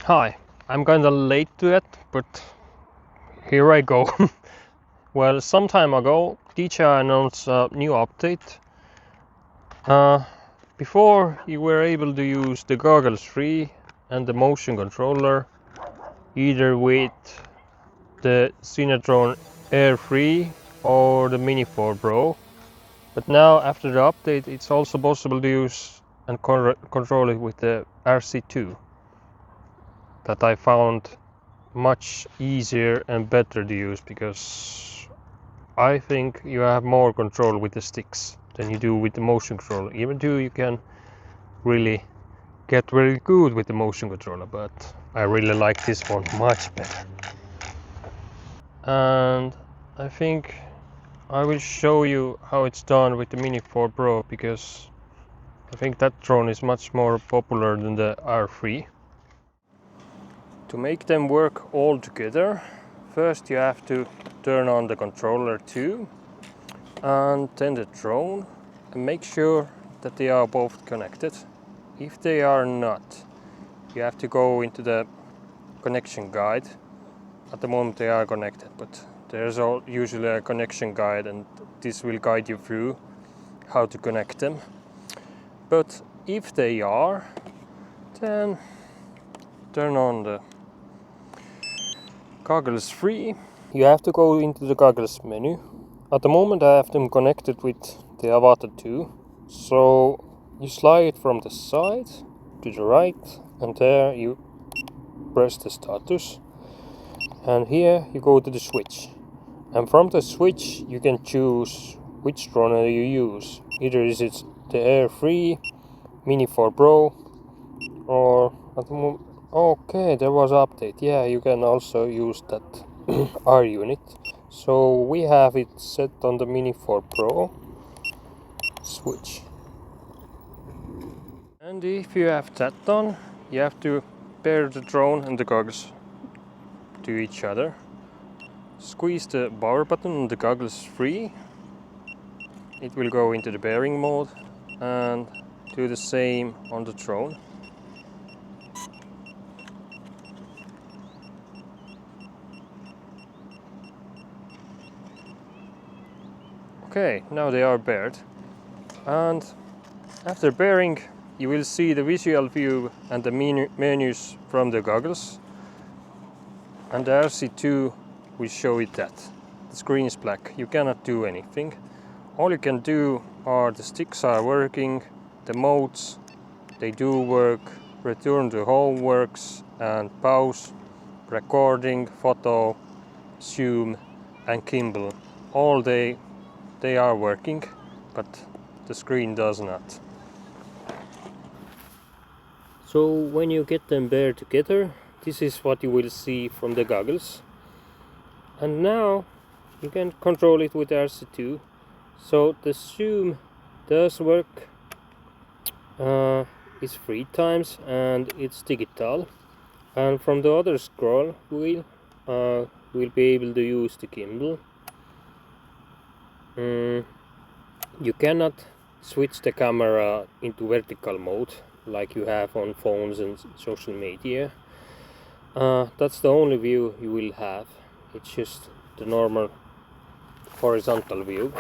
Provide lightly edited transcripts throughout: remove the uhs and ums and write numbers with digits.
Hi, I'm kinda late to it, but here I go. Well, some time ago, Dji announced a new update. Before, you were able to use the goggles free and the motion controller either with the Cine Air Free or the Mini 4 Pro. But now, after the update, it's also possible to use and control it with the RC2 that I found much easier and better to use, because I think you have more control with the sticks than you do with the motion controller. Even though you can really get very good with the motion controller, but I really like this one much better. And I think I will show you how it's done with the Mini 4 Pro, because I think that drone is much more popular than the R3. To make them work all together, first you have to turn on the controller too, and then the drone, and make sure that they are both connected. If they are not, you have to go into the connection guide. At the moment they are connected, but there's usually a connection guide, and this will guide you through how to connect them. But if they are, then turn on the goggles free. You have to go into the goggles menu. At the moment I have them connected with the Avatar 2. So you slide from the side to the right, and there you press the status. And here you go to the switch. And from the switch you can choose which drone you use. Either is it the Air 3, Mini 4 Pro, or at the moment, okay, there was an update. Yeah, you can also use that R unit. So we have it set on the Mini 4 Pro. Switch. And if you have that on, you have to pair the drone and the goggles to each other. Squeeze the power button on the goggles free. It will go into the bearing mode, and do the same on the drone. Okay, now they are paired, and after pairing you will see the visual view and the menus from the goggles, and the RC2 will show it that. The screen is black, you cannot do anything. All you can do are the sticks are working, the modes, they do work, return to home works, and pause, recording, photo, zoom and gimbal. All they are working, but the screen does not. So when you get them paired together, this is what you will see from the goggles. And now you can control it with RC2. So the zoom does work. It's 3 times and it's digital. And from the other scroll wheel, we'll be able to use the gimbal. You cannot switch the camera into vertical mode like you have on phones and social media. That's the only view you will have. It's just the normal horizontal view.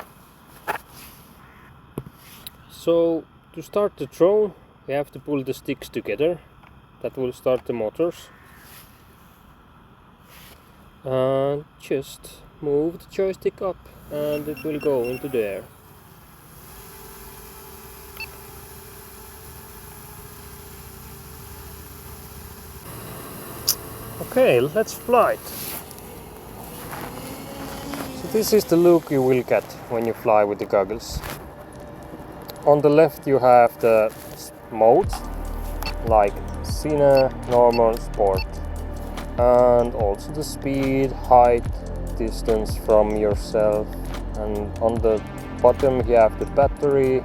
So to start the drone, we have to pull the sticks together. That will start the motors. And just move the joystick up and it will go into the air. Okay, let's fly it. So this is the look you will get when you fly with the goggles. On the left you have the modes like cine, normal, sport, and also the speed, height, distance from yourself. And on the bottom you have the battery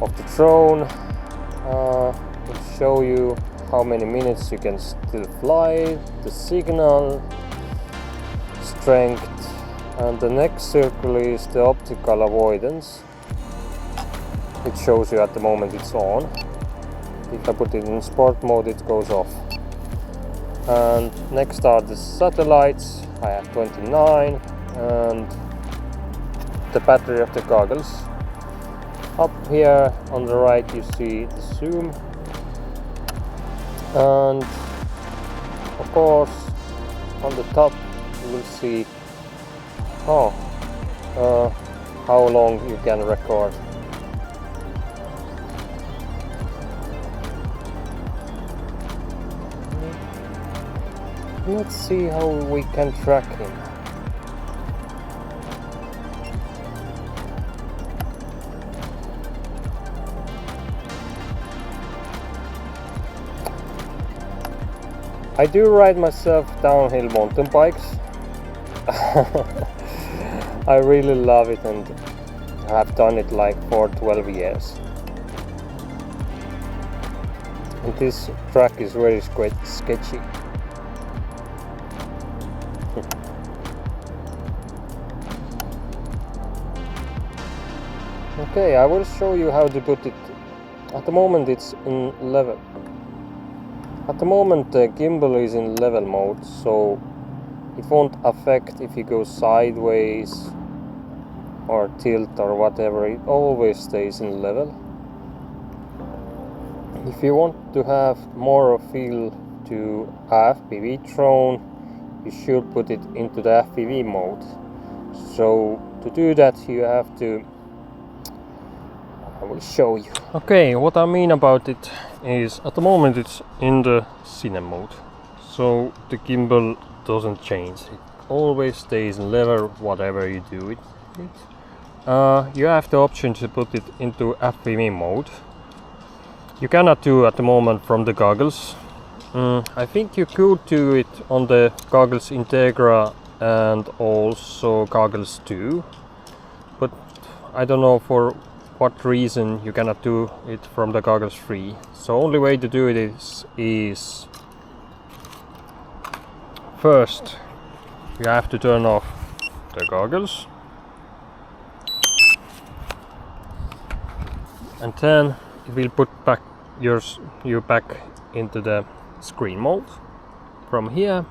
of the drone. It will show you how many minutes you can still fly, the signal, strength, and the next circle is the optical avoidance. It shows you at the moment it's on. If I put it in sport mode, it goes off. And next are the satellites. I have 29, and the battery of the goggles. Up here on the right you see the zoom, and of course on the top you will see how long you can record. Let's see how we can track him. I do ride myself downhill mountain bikes. I really love it, and I've done it like for 12 years. And this track is very sketchy. Okay, I will show you how to put it. At the moment it's in level. At the moment the gimbal is in level mode, so it won't affect if you go sideways or tilt or whatever. It always stays in level. If you want to have more of a feel to FPV drone, you should put it into the FPV mode. So to do that you have to, I will show you. Okay, what I mean about it is at the moment it's in the cine mode, so the gimbal doesn't change. It always stays in level whatever you do it. You have the option to put it into FPV mode. You cannot do at the moment from the goggles. I think you could do it on the goggles Integra and also goggles 2, but I don't know for what reason you cannot do it from the goggles 3. So only way to do it is first you have to turn off the goggles, and then it will put back you back into the screen mode. From here,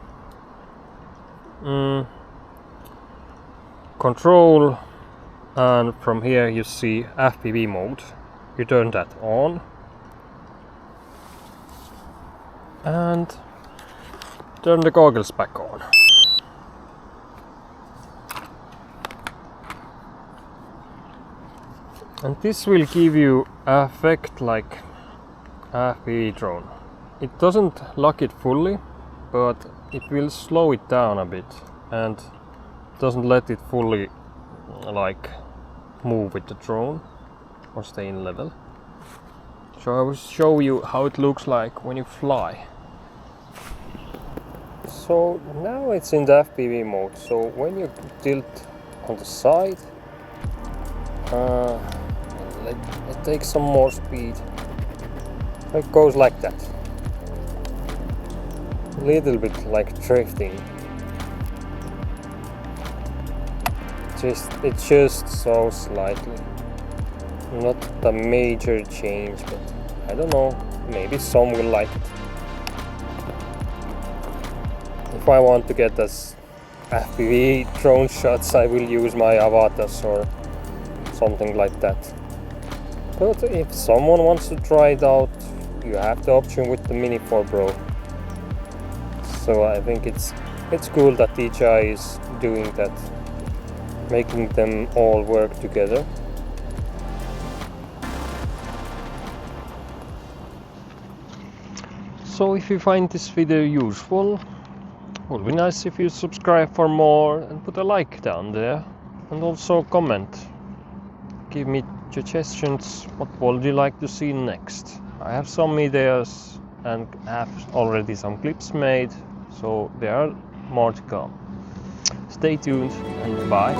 control, and from here you see FPV mode. You turn that on and turn the goggles back on. And this will give you an effect like FPV drone. It doesn't lock it fully, but it will slow it down a bit and doesn't let it fully like move with the drone or stay in level. So I will show you how it looks like when you fly. So now it's in the FPV mode. So when you tilt on the side, it takes some more speed. It goes like that. A little bit like drifting. It just so slightly. Not a major change, but I don't know, maybe some will like it. If I want to get this FPV drone shots, I will use my avatars or something like that. But if someone wants to try it out, you have the option with the Mini 4 Pro. So I think it's cool that Dji is doing that, making them all work together. So if you find this video useful, it would be nice if you subscribe for more and put a like down there, and also comment. Give me suggestions, what would you like to see next. I have some ideas and have already some clips made, so there are more to come. Stay tuned and bye.